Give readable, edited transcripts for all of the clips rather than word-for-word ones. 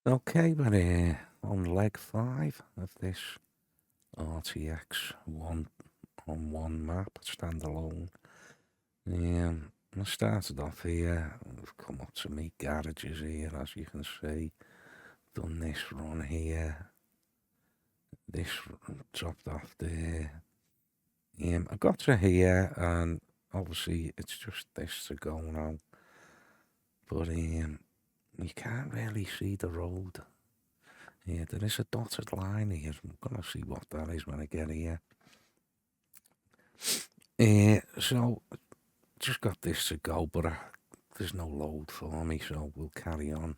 Okay, we're on leg 5 of this RTX 1-on-1 map, standalone. I started off here, I've come up to my garages here, as you can see. Done this run here, this dropped off there. I got to here, and obviously it's just this to go now. But you can't really see the road. Yeah, there is a dotted line here. I'm gonna see what that is when I get here. So just got this to go, but there's no load for me, so we'll carry on.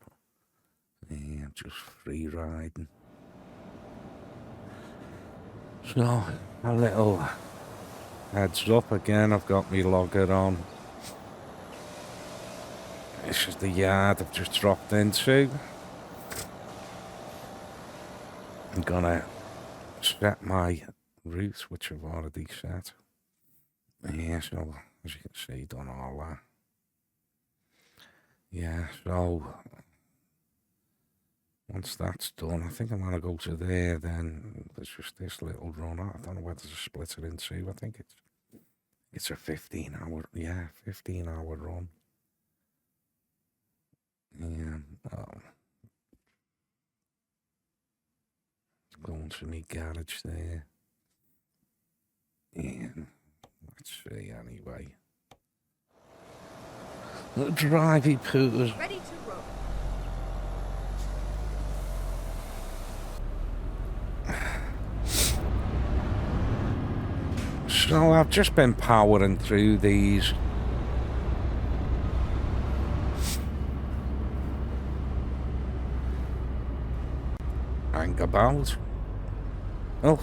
Just free riding. So a little heads up again. I've got my logger on. This is the yard I've just dropped into. I'm gonna set my route, which I've already set. Yeah, so as you can see, done all that. Yeah, so once that's done, I think I'm gonna go to there. Then there's just this little run. I don't know whether to split it in two. I think it's a 15-hour, 15-hour run. Yeah, going to my garage there. Yeah, let's see anyway. The drivey pooters. Ready to roll. So I've just been powering through these. Hang about. Oh,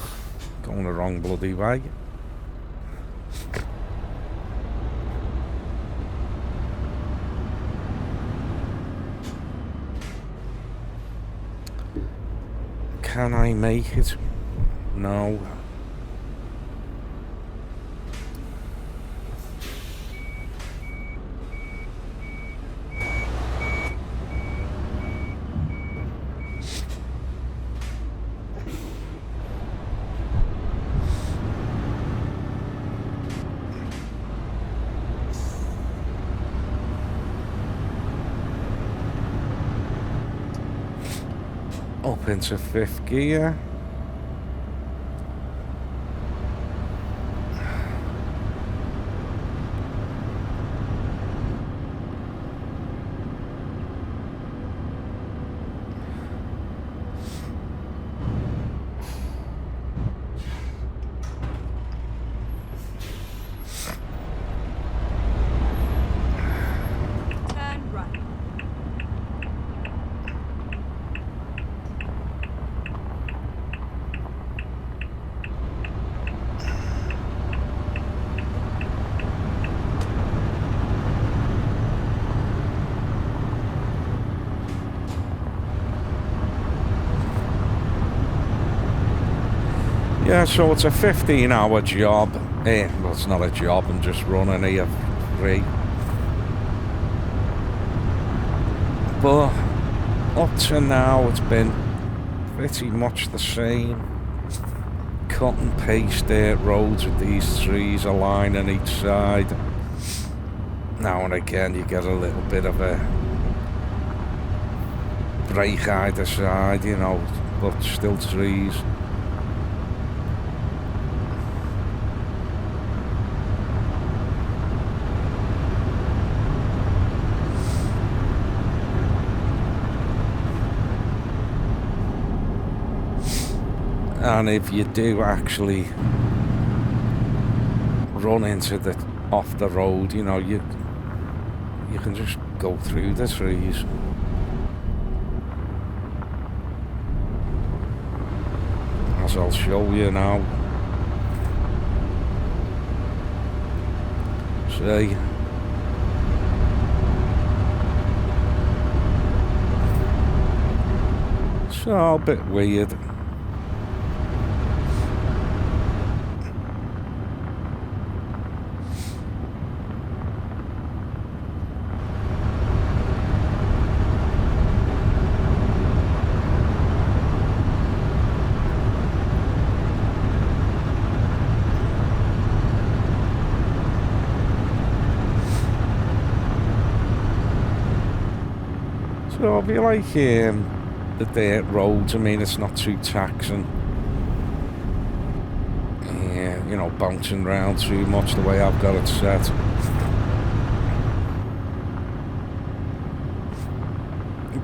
going the wrong bloody way. Can I make it? No. Up into 5th gear. Turn right. Yeah, so it's a 15-hour job. Well, it's not a job, I'm just running here for free. But up to now, it's been pretty much the same. Cut and paste dirt roads with these trees, a line on each side. Now and again, you get a little bit of a break either side, you know, but still trees. And if you do actually run into the off the road, you know, you can just go through the trees. As I'll show you now. See? So a bit weird. So if you like the dirt roads, I mean, it's not too taxing. Yeah, you know, bouncing around too much the way I've got it set.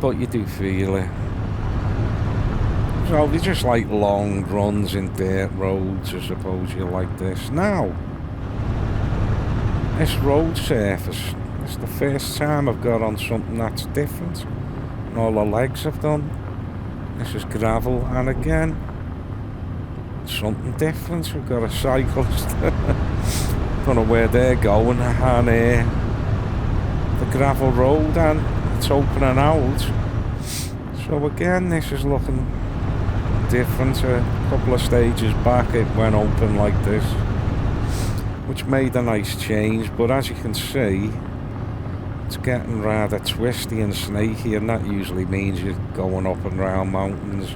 But you do feel it. So if you just like long runs in dirt roads, I suppose you like this. Now, this road surface, it's the first time I've got on something that's different. And all the legs I've done. This is gravel, and again, something different. We've got a cyclist. Don't know where they're going, and the gravel road, and it's opening out. So again, this is looking different. A couple of stages back it went open like this, which made a nice change, but as you can see, it's getting rather twisty and snaky, and that usually means you're going up and round mountains.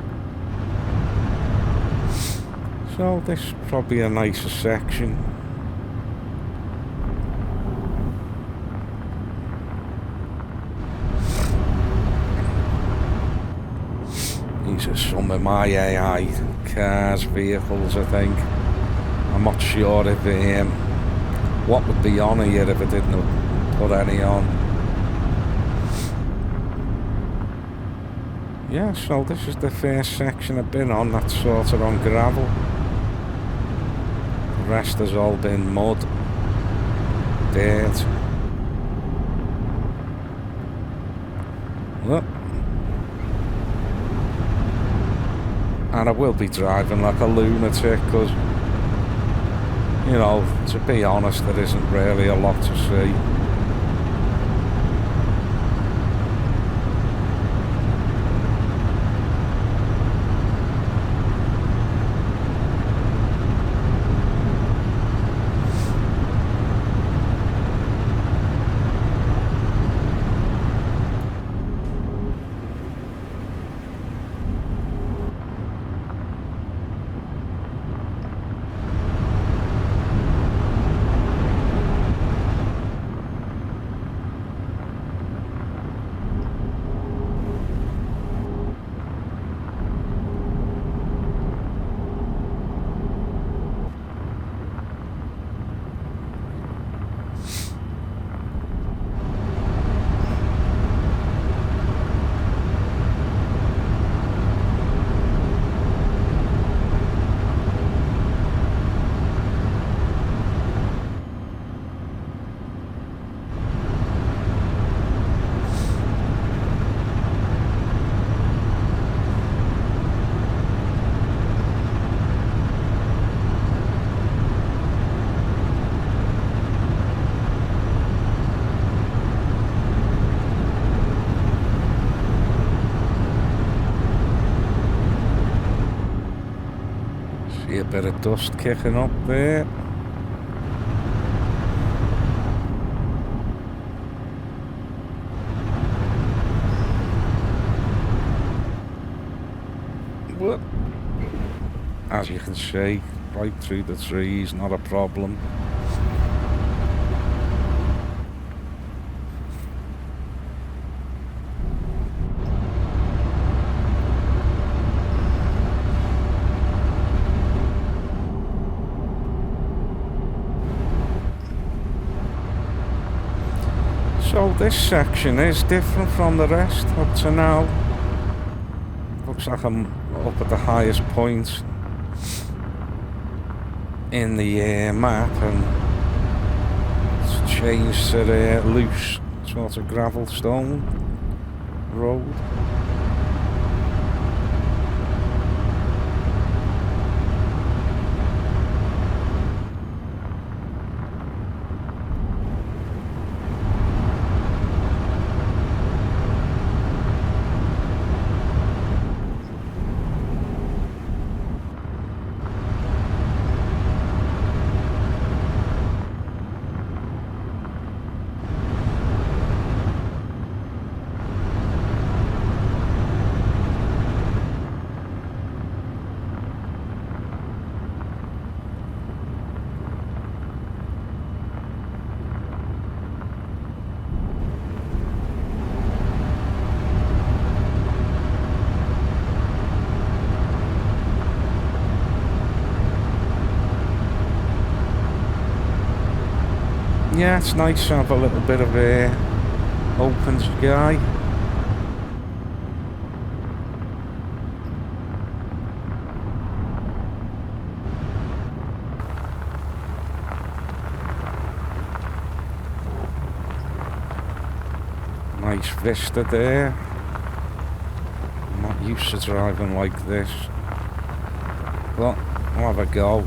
So this is probably a nicer section. These are some of my AI cars, vehicles, I think. I'm not sure if what would be on here if I didn't put any on. Yeah, so this is the first section I've been on that's sort of on gravel. The rest has all been mud, dirt. Look. And I will be driving like a lunatic because, you know, to be honest, there isn't really a lot to see. See a bit of dust kicking up there. Whoop. As you can see, right through the trees, not a problem. So this section is different from the rest up to now. Looks like I'm up at the highest point in the map, and it's changed to the loose sort of gravel stone road. Yeah, it's nice to have a little bit of open sky. Nice vista there. I'm not used to driving like this, but I'll have a go.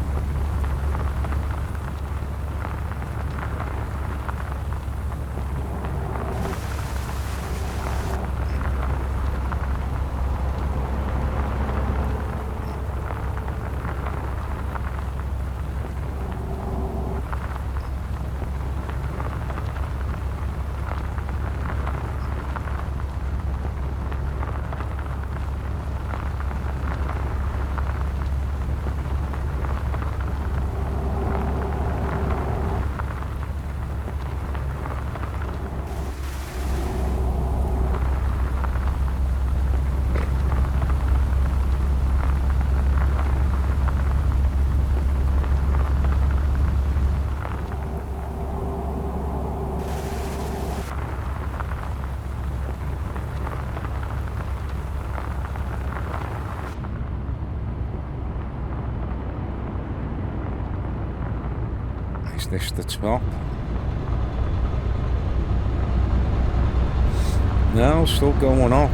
Is this the top? No, still going up.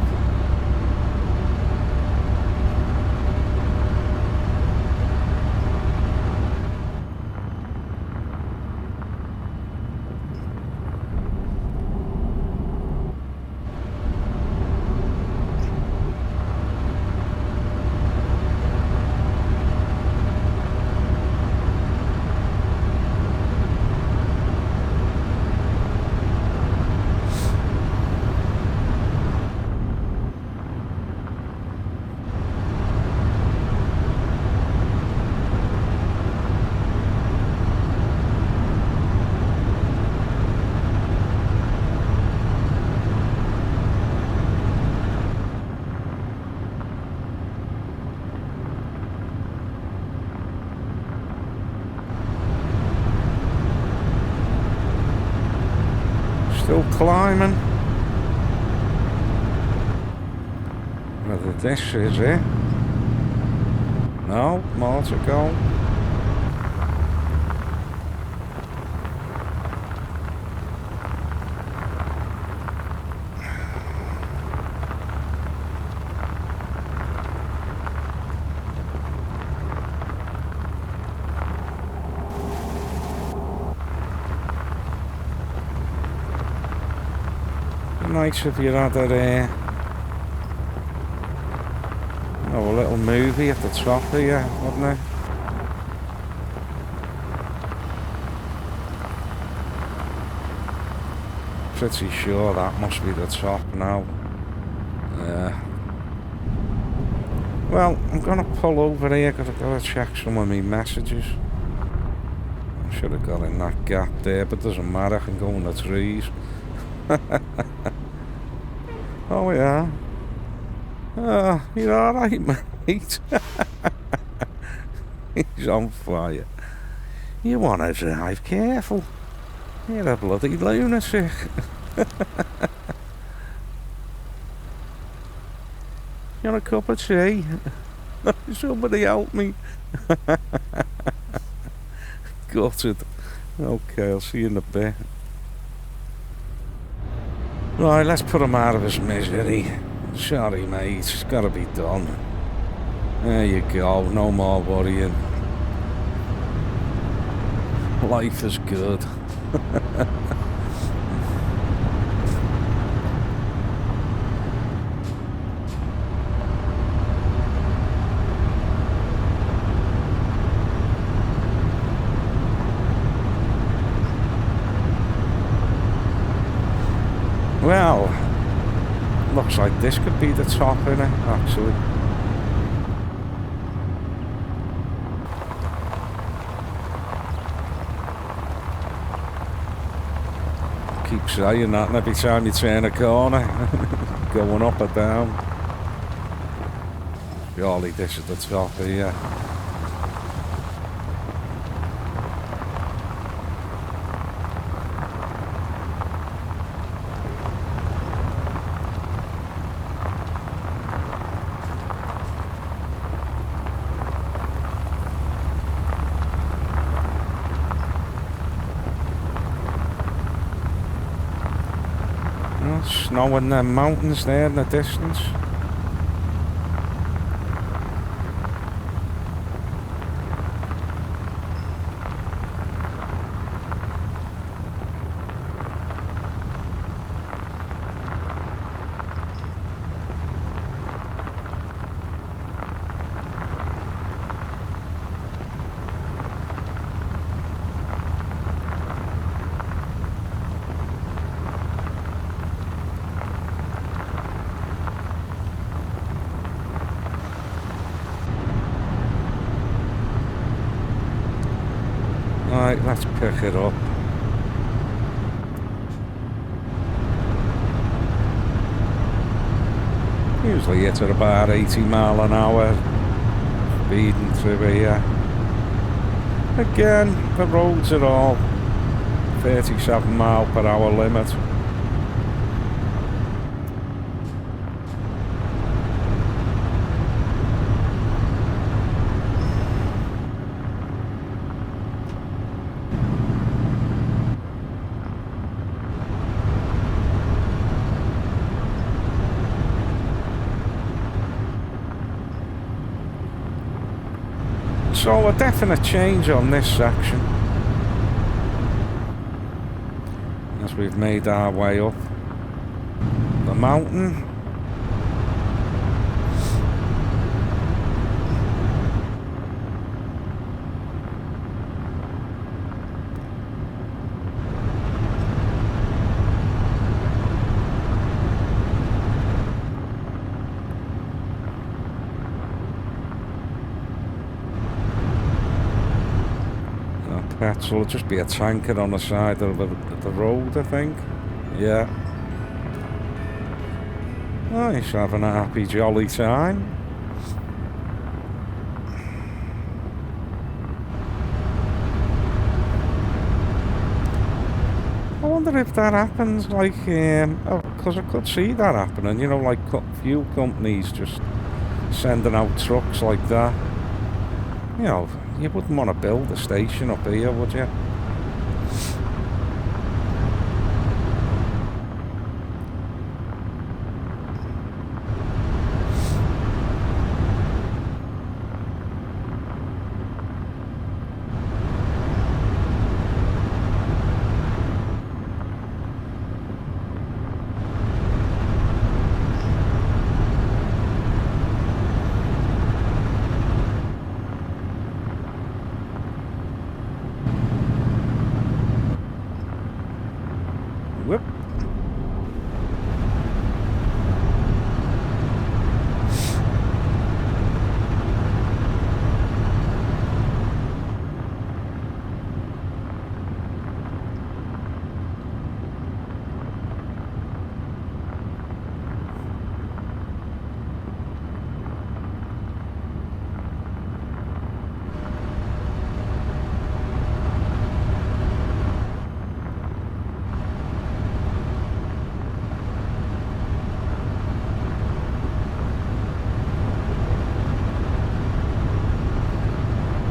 Still climbing. Whether this is it? No, more to go. Nice if you had a little movie at the top here, wouldn't it? Pretty sure that must be the top now. Well, I'm gonna pull over here because I've got to check some of my messages. I should have got in that gap there, but doesn't matter, I can go in the trees. Oh yeah. You're alright, mate. He's on fire. You want to drive careful. You're a bloody lunatic. You want a cup of tea? Somebody help me. Gutted. Okay, I'll see you in a bit. Right, let's put him out of his misery. Sorry, mate, it's gotta be done. There you go, no more worrying. Life is good. Well, looks like this could be the top, innit, actually. Keep saying that every time you turn a corner, going up or down. Surely this is the top here. knowing them mountains there in the distance. Right, let's pick it up. Usually it's at about 80 mile an hour speeding through here. Again, the roads are all 37 mile per hour limit. So a definite change on this section as we've made our way up the mountain. Petrol, it'll just be a tanker on the side of the road, I think. Yeah. Oh, he's having a happy, jolly time. I wonder if that happens, like, because I could see that happening, you know, like fuel companies just sending out trucks like that. You know, you wouldn't want to build a station up here, would you? Whoop.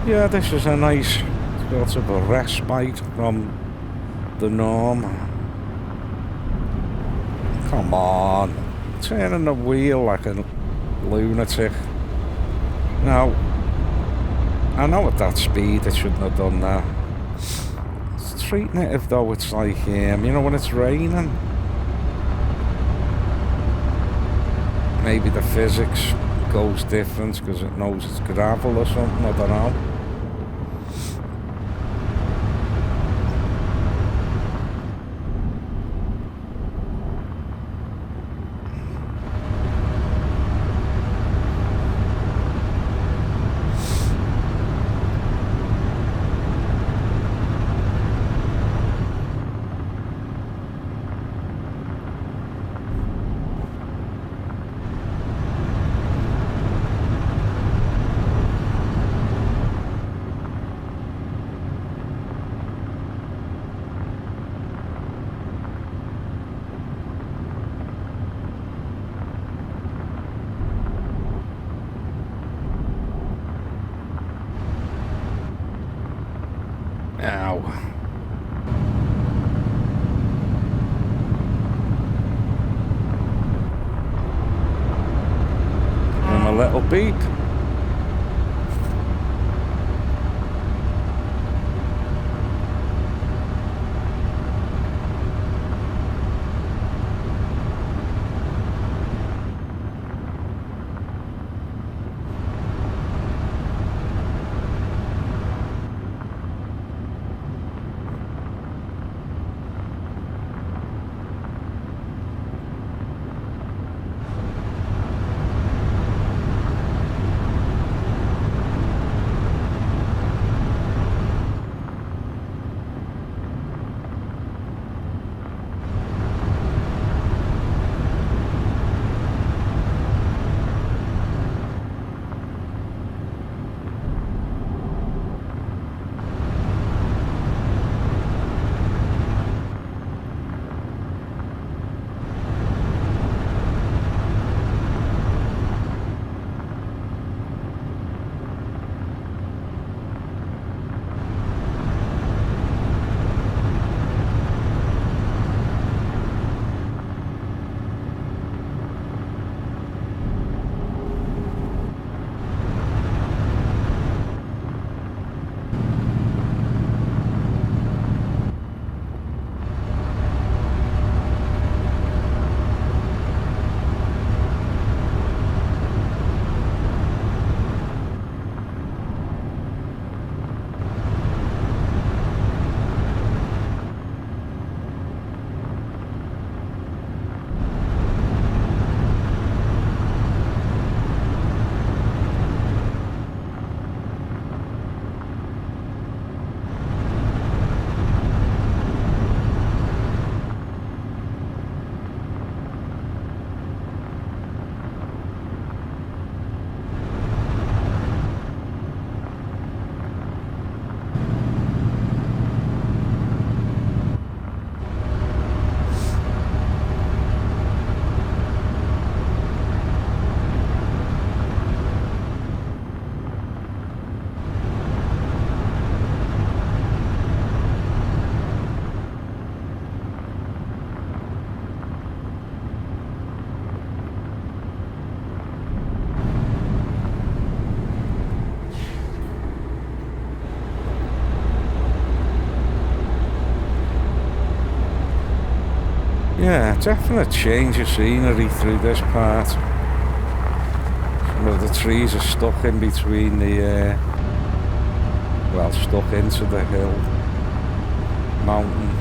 Yeah, this is a nice sort of a respite from the norm. Come on, turning the wheel like a lunatic. Now, I know at that speed it shouldn't have done that. It's treating it as though it's like, you know, when it's raining. Maybe the physics goes different because it knows it's gravel or something, I don't know. little beep. Yeah, definite change of scenery through this part. Some of the trees are stuck in between the, well, stuck into the hill, mountain.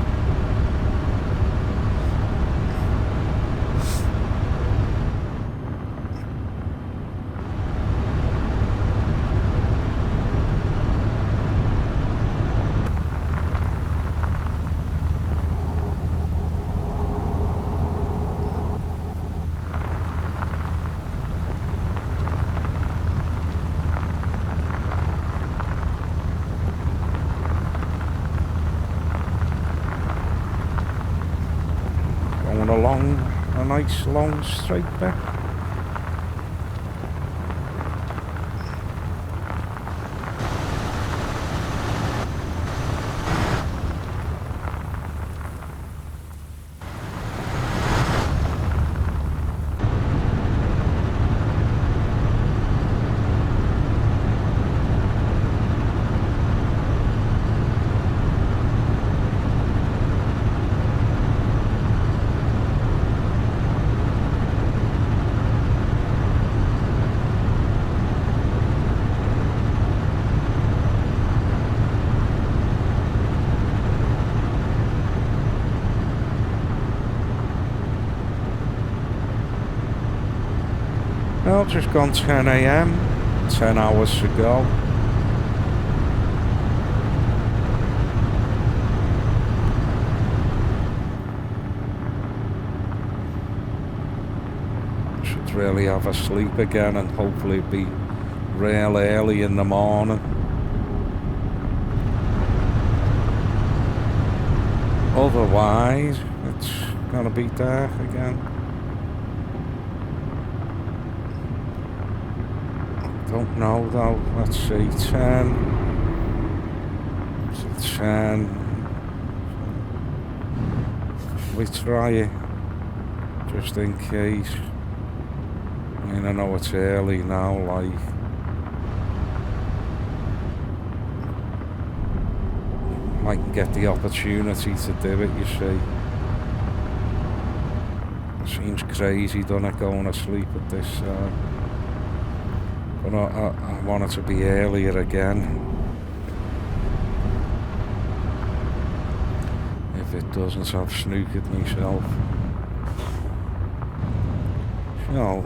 Along a nice long straight bit. Well, just gone 10 AM, 10 hours to go. Should really have a sleep again and hopefully be real early in the morning. Otherwise, it's gonna be dark again. Don't know though, let's see, 10, 10, we try it, just in case. I mean, I know it's early now, like. I can get the opportunity to do it, you see. It seems crazy, doesn't it, going to sleep at this but I want it to be earlier again. If it doesn't, I've snooked myself. So,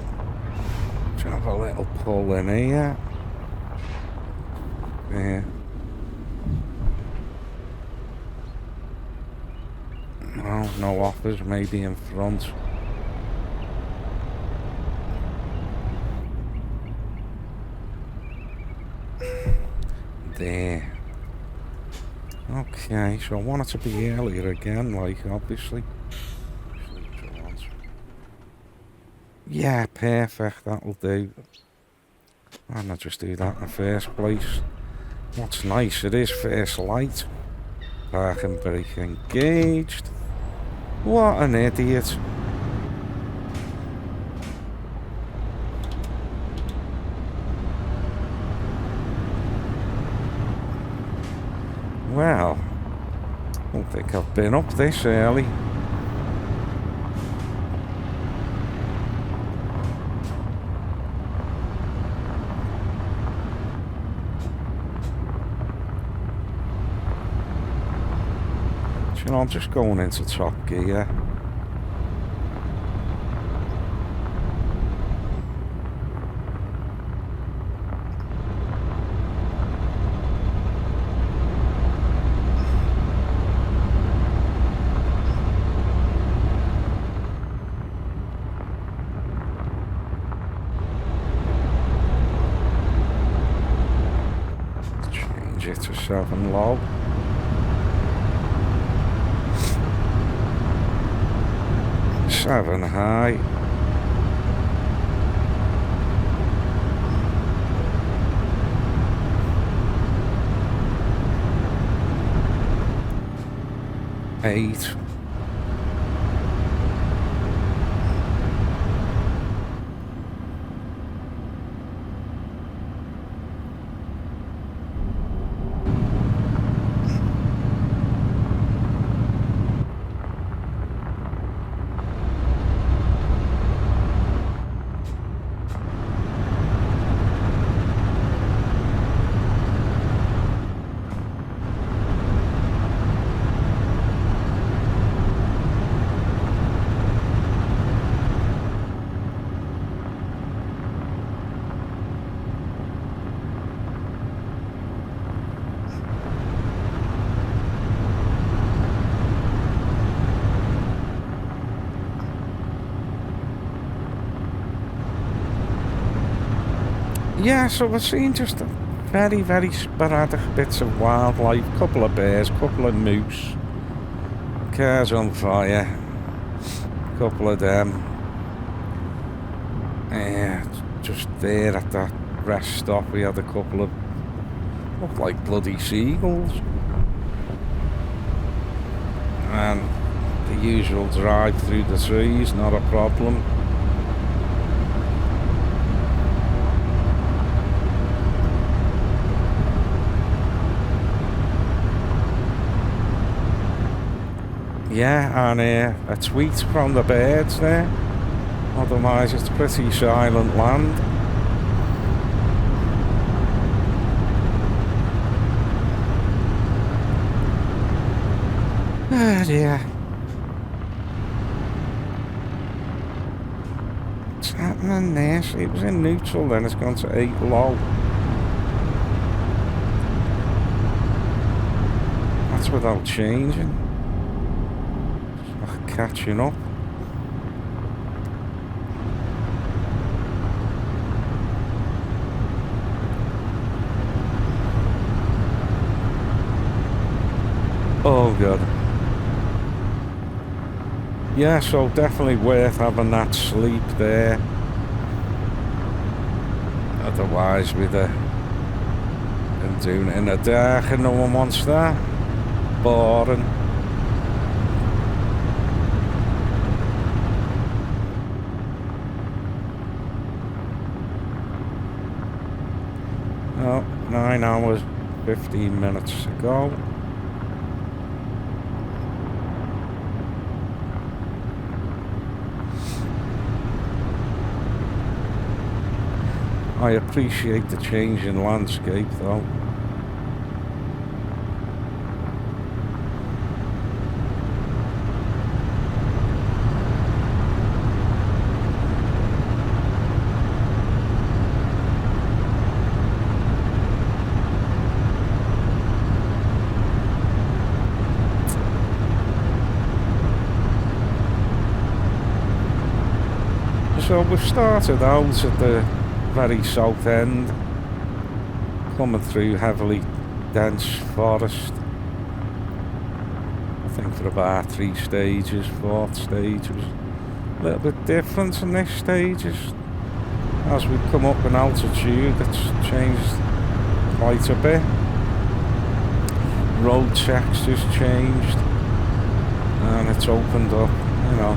let's have a little pull in here. Yeah. No offers, maybe in front. There. Okay, so I want it to be earlier again, like, obviously. Yeah, perfect, that'll do. Why not just do that in the first place? What's nice, it is first light. Parking brake engaged. What an idiot. Well, I don't think I've been up this early. You know, I'm just going into top gear. Change it to 7 low. Seven high. Eight. Yeah, so I've seen just very, very sporadic bits of wildlife. Couple of bears, couple of moose. Cars on fire. Couple of them. Yeah, just there at that rest stop we had a couple of looked like bloody seagulls. And the usual drive through the trees, not a problem. Yeah, and a tweet from the birds there. Otherwise it's pretty silent land. Ah dear. What's happening there? See, it was in neutral, then it's gone to 8 low. That's without changing. Catching up. Oh god. Yeah, so definitely worth having that sleep there. Otherwise with the and doing it in the dark and no one wants that. Boring. Oh, 9 hours, 15 minutes to go. I appreciate the change in landscape though. So we've started out at the very south end, coming through heavily dense forest. I think for about 3 stages. 4th stage was a little bit different in this stage. As we come up in altitude, it's changed quite a bit. Road texture's changed, and it's opened up, you know.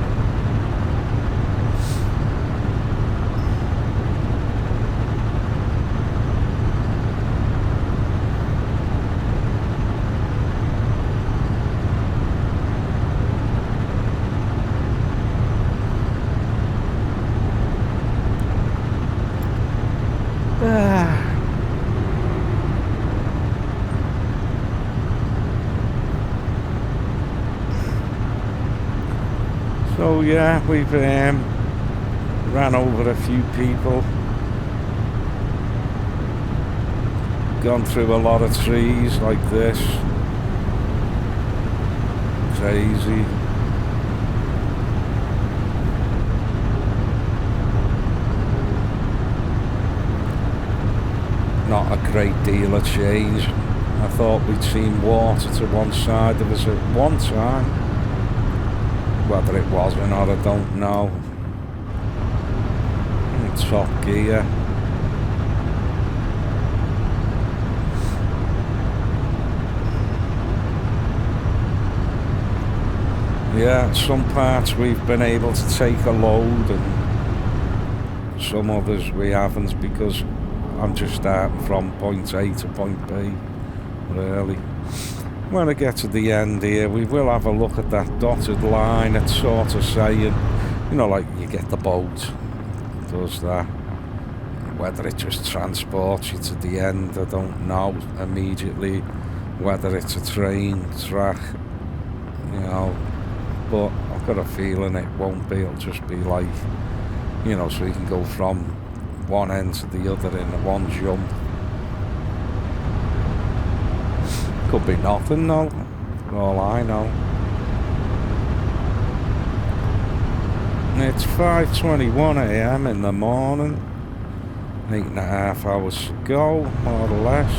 So yeah, we've ran over a few people, gone through a lot of trees like this. Crazy. Not a great deal of change. I thought we'd seen water to one side. There was at one time, whether it was or not, I don't know. Top gear. Yeah, some parts we've been able to take a load and some others we haven't, because I'm just starting from point A to point B, really. When I get to the end here, we will have a look at that dotted line. It's sort of saying, you know, like you get the boat, it does that. Whether it just transports you to the end, I don't know immediately. Whether it's a train track, you know, but I've got a feeling it won't be. It'll just be like, you know, so you can go from one end to the other in one jump. Could be nothing though, for all I know. It's 5:21 AM in the morning. 8.5 hours to go, more or less.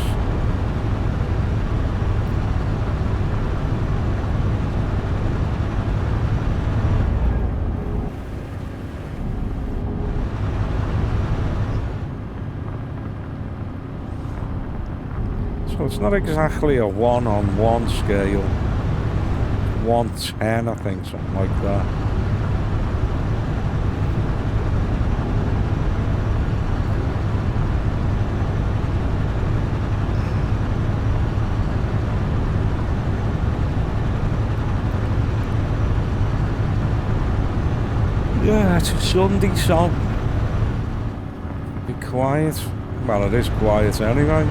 So it's not exactly a 1-on-1 scale. 1:10, I think, something like that. Yeah, it's a Sunday, so be quiet. Well, it is quiet anyway.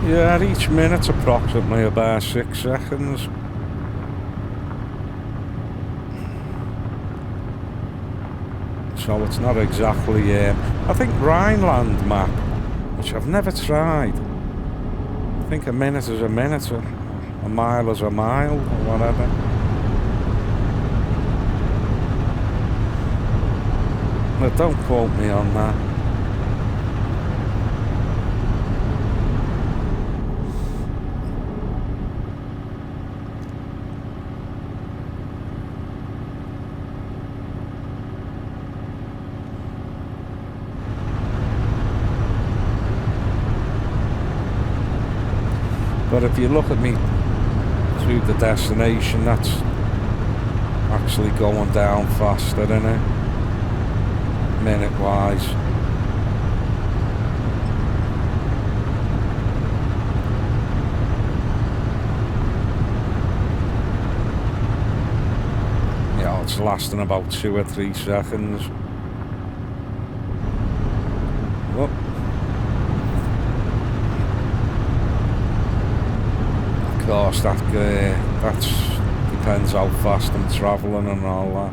Yeah, each minute's approximately about 6 seconds. So it's not exactly, I think Rhineland map which I've never tried. I think a minute is a minute, or a mile is a mile, or whatever. But don't quote me on that. But if you look at me through the destination, that's actually going down faster, isn't it? Minute-wise. Yeah, it's lasting about 2 or 3 seconds. Whoop. Of course, that's depends how fast I'm travelling and all that.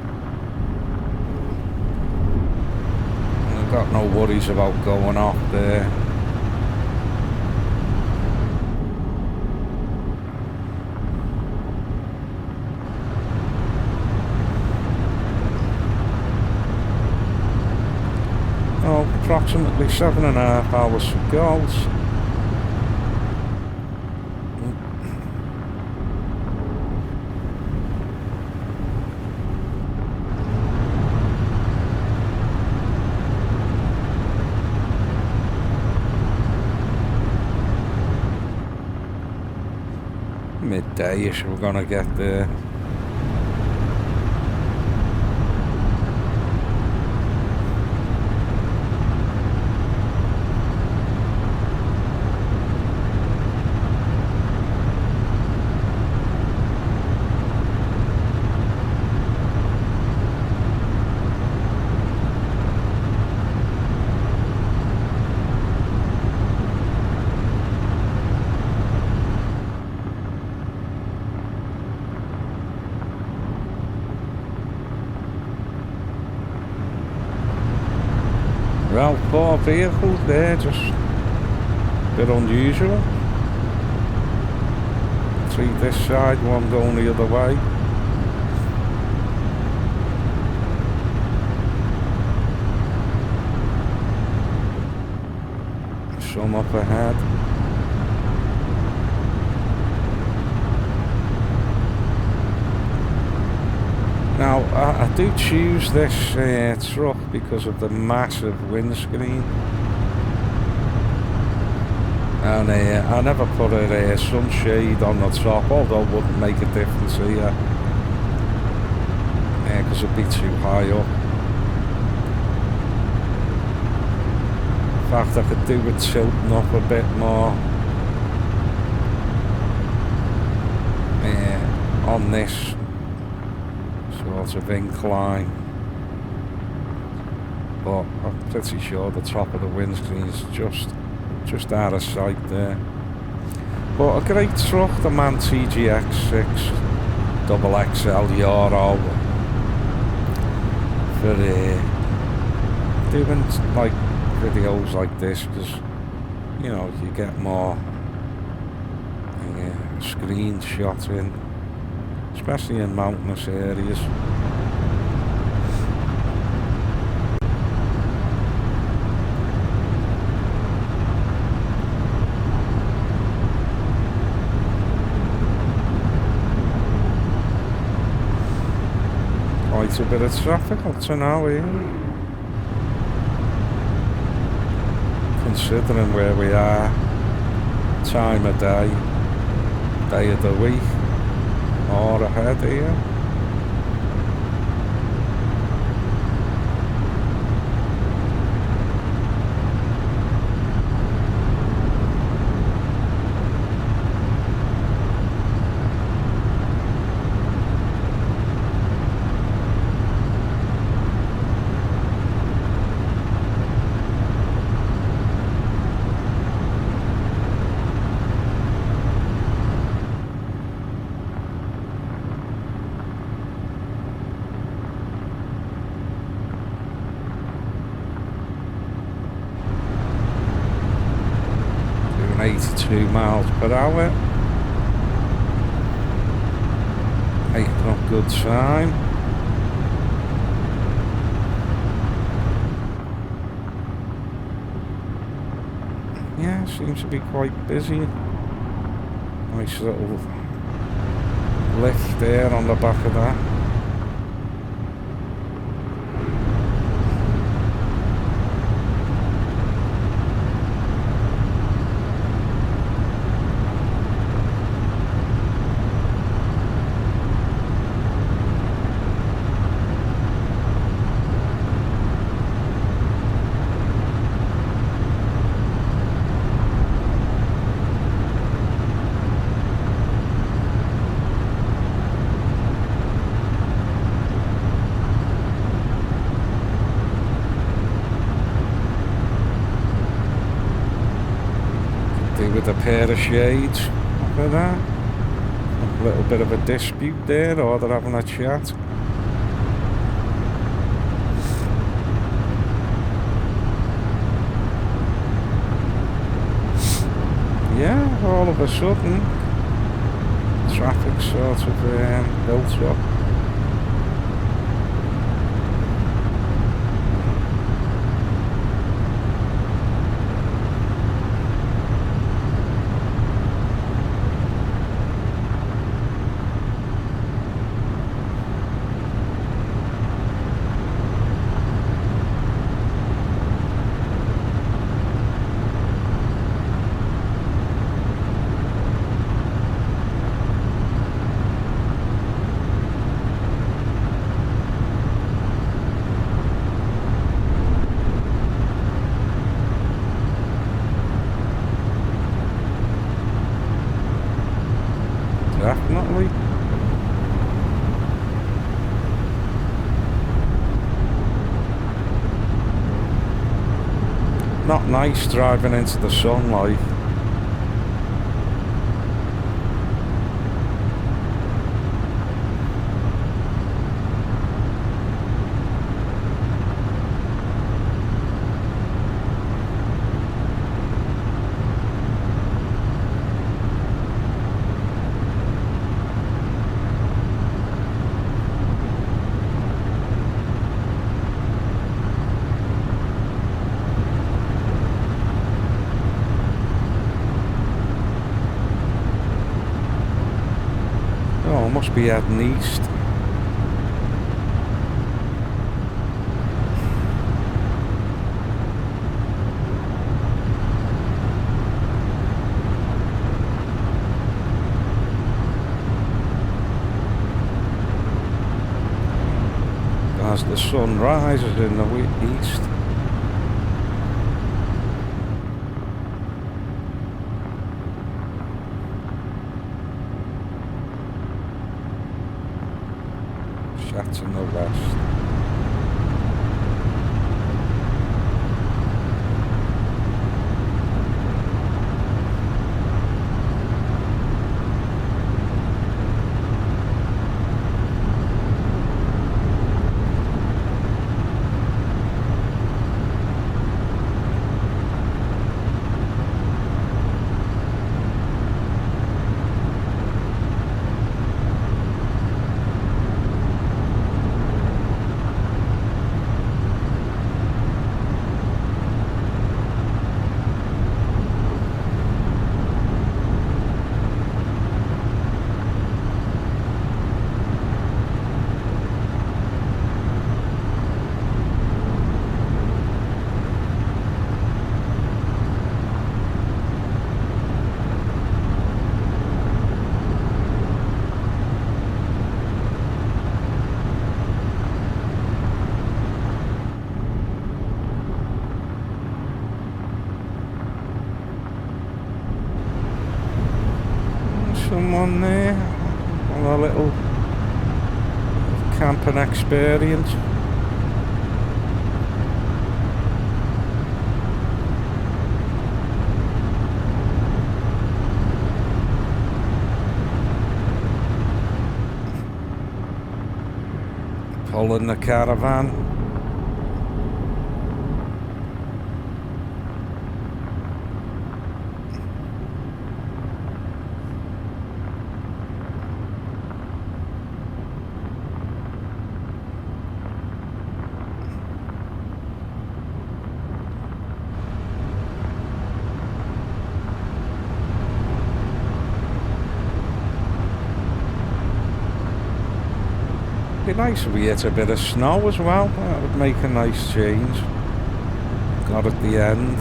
And I've got no worries about going off there. Oh, approximately 7.5 hours for goals. Midday-ish we're gonna get there. Well, 4 vehicles there, just a bit unusual. 3 this side, 1 going the other way. Some up ahead. Now, I do choose this truck because of the massive windscreen. And I never put a sunshade on the top, although it wouldn't make a difference here. Because it'd be too high up. In fact, I could do with tilting up a bit more. On this sort of incline, but I'm pretty sure the top of the windscreen is just out of sight there. But a great truck, the MAN TGX6 XXL Euro, for doing like videos like this, because you know you get more screen shot in, especially in mountainous areas. Quite a bit of traffic up to now here, considering where we are, time of day, day of the week, or ahead here. 82 miles per hour. Not good sign. Yeah, seems to be quite busy. Nice little lift there on the back of that. With a pair of shades over there. A little bit of a dispute there, or they're having a chat. Yeah, all of a sudden traffic sort of built up. Definitely. Not nice driving into the sunlight. Oh, must be heading east. As the sun rises in the east. Sets in the west. Someone there on a little camping experience. Pulling the caravan. be nice if we hit a bit of snow as well. That would make a nice change. Got at the end.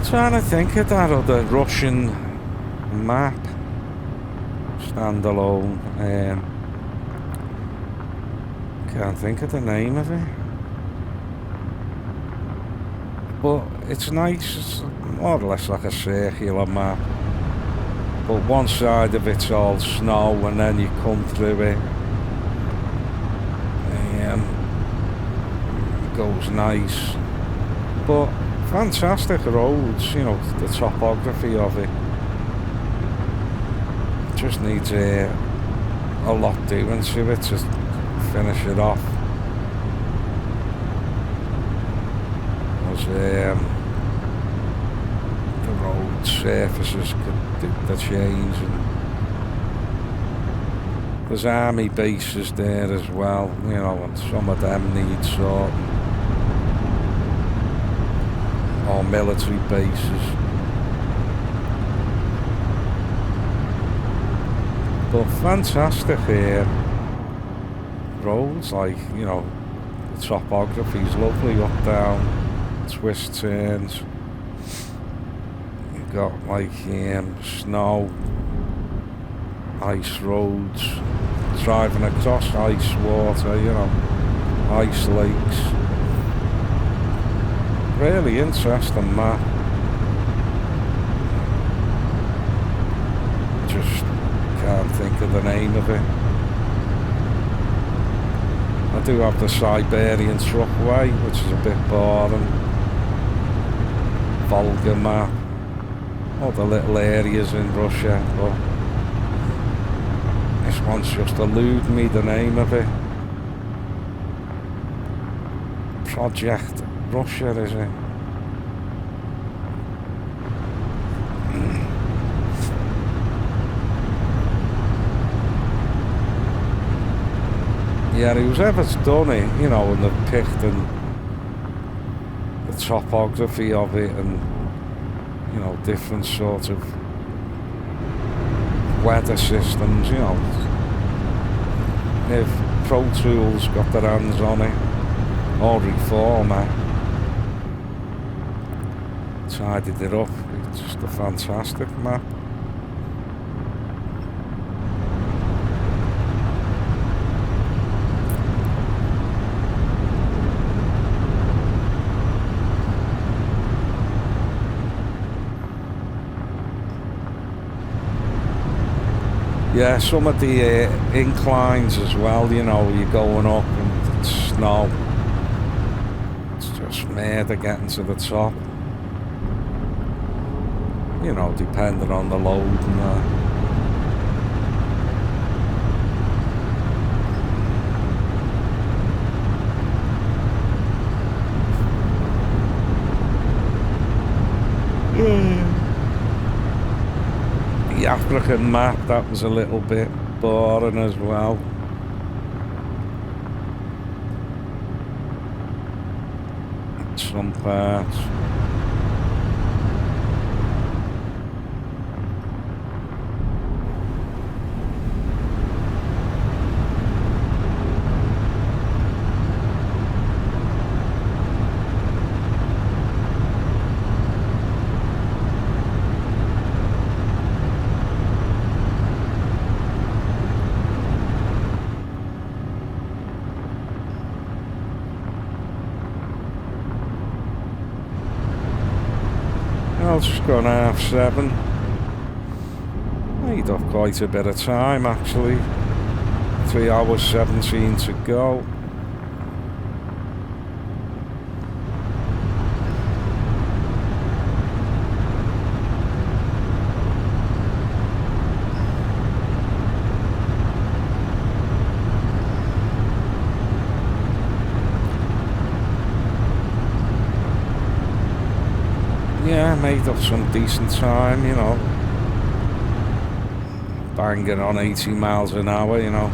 Trying to think of that other Russian map standalone. Can't think of the name of it, but it's nice. It's more or less like a circular map, but one side of it's all snow and then you come through it. It goes nice, but fantastic roads, you know, the topography of it. Just needs a lot doing to it to finish it off. Because the road surfaces could do the change, and there's army bases there as well, you know, and some of them need sorting. Or military bases. But fantastic roads, like, you know, the topography's lovely, up, down, twist turns. You've got like snow, ice roads, driving across ice water, you know, ice lakes. Really interesting map. Just can't think of the name of it. I do have the Siberian Truckway, which is a bit boring. Volga map. All the little areas in Russia, but this one's just eluding me the name of it. Project Russia, is it? Yeah, whoever's done it, you know, and they've picked and the topography of it, and, you know, different sort of weather systems, you know. If Pro Tools got their hands on it, or Reformer, tidied it up. It's just a fantastic map. Yeah, some of the inclines as well, you know, you're going up and it's snow. It's just mad at getting to the top. You know, depending on the load and that. The African map, that was a little bit boring as well. Some parts. I've just gone 7:30. Made up quite a bit of time actually. 3 hours 17 to go. Yeah, made up some decent time, you know. Banging on 80 miles an hour, you know.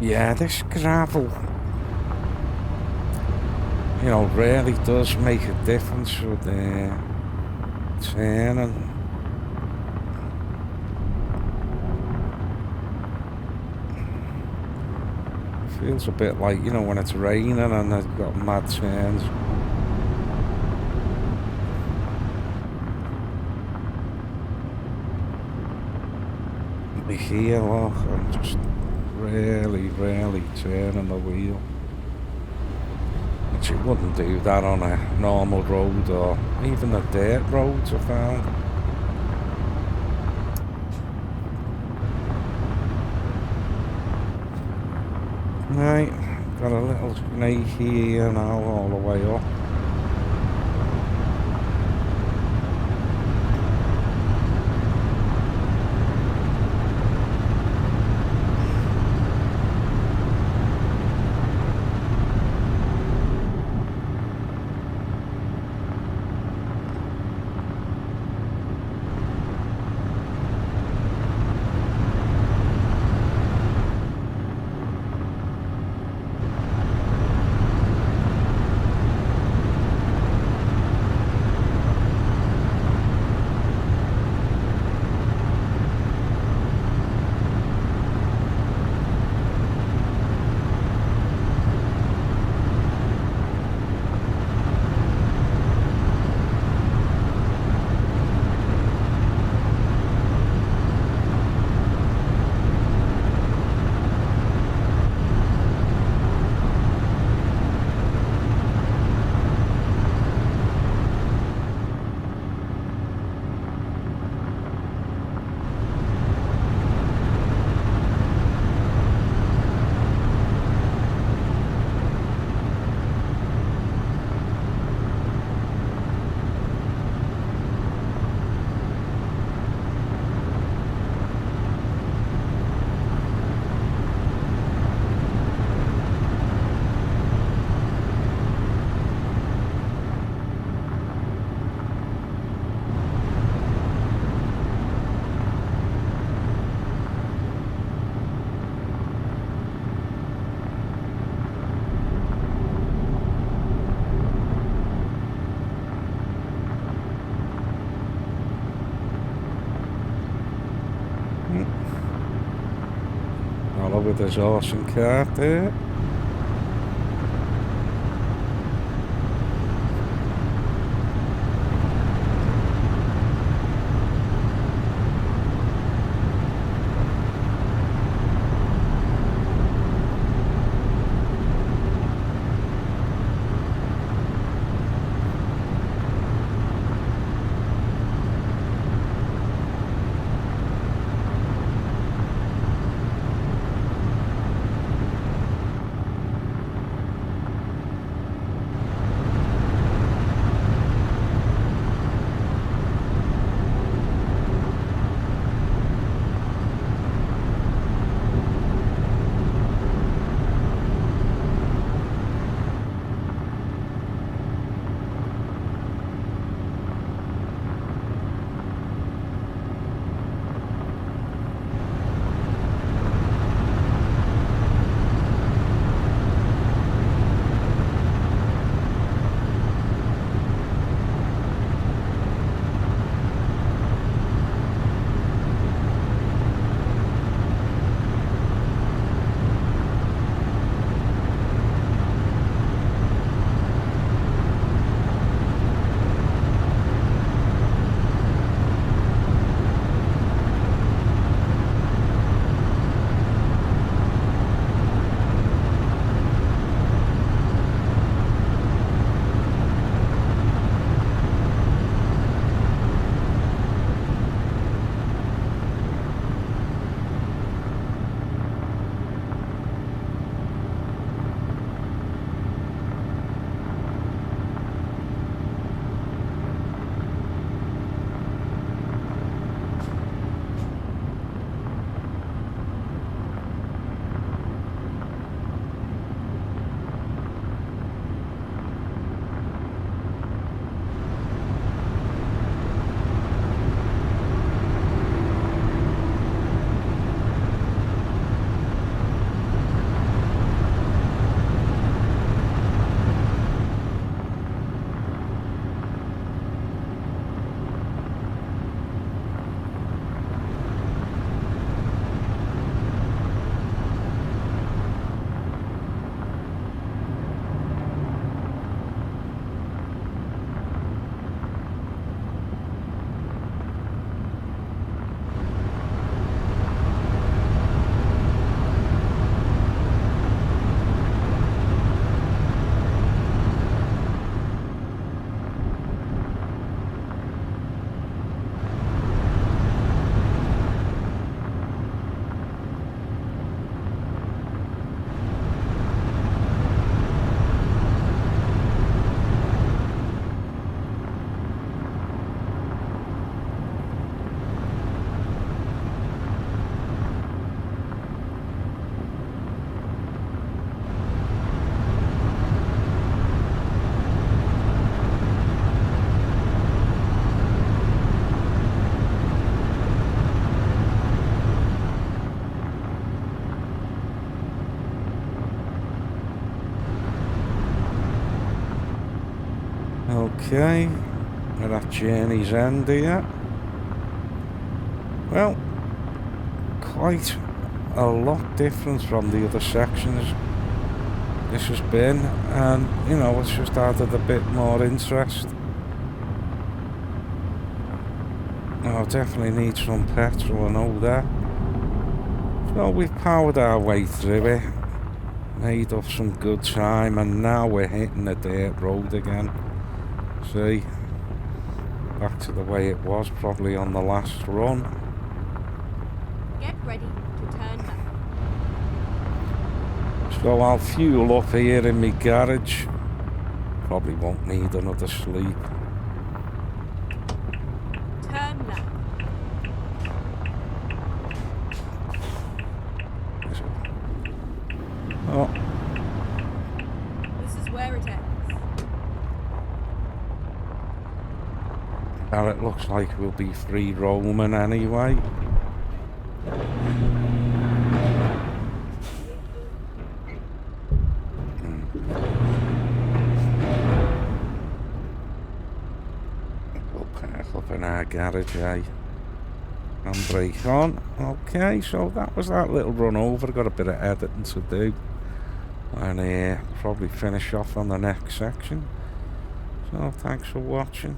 Yeah, this gravel, you know, really does make a difference with turning. Feels a bit like, you know, when it's raining and they've got mad turns. Here, look, I'm just really turning the wheel. Which you wouldn't do that on a normal road or even the dirt roads I found. Right, got a little snake here now all the way up. All over this awesome car there. Okay, we're at journey's end here. Well, quite a lot different from the other sections this has been, and you know, it's just added a bit more interest. Oh, definitely need some petrol, I know that. So we've powered our way through it, made up some good time, and now we're hitting the dirt road again. See, back to the way it was probably on the last run. Get ready to turn left. So I'll fuel up here in my garage. Probably won't need another sleep. Turn left. Oh, This is where it ends. well, it looks like we'll be free roaming anyway. We'll park up in our garage, eh? And brake on. Okay, so that was that little run over. Got a bit of editing to do, and probably finish off on the next section. So thanks for watching.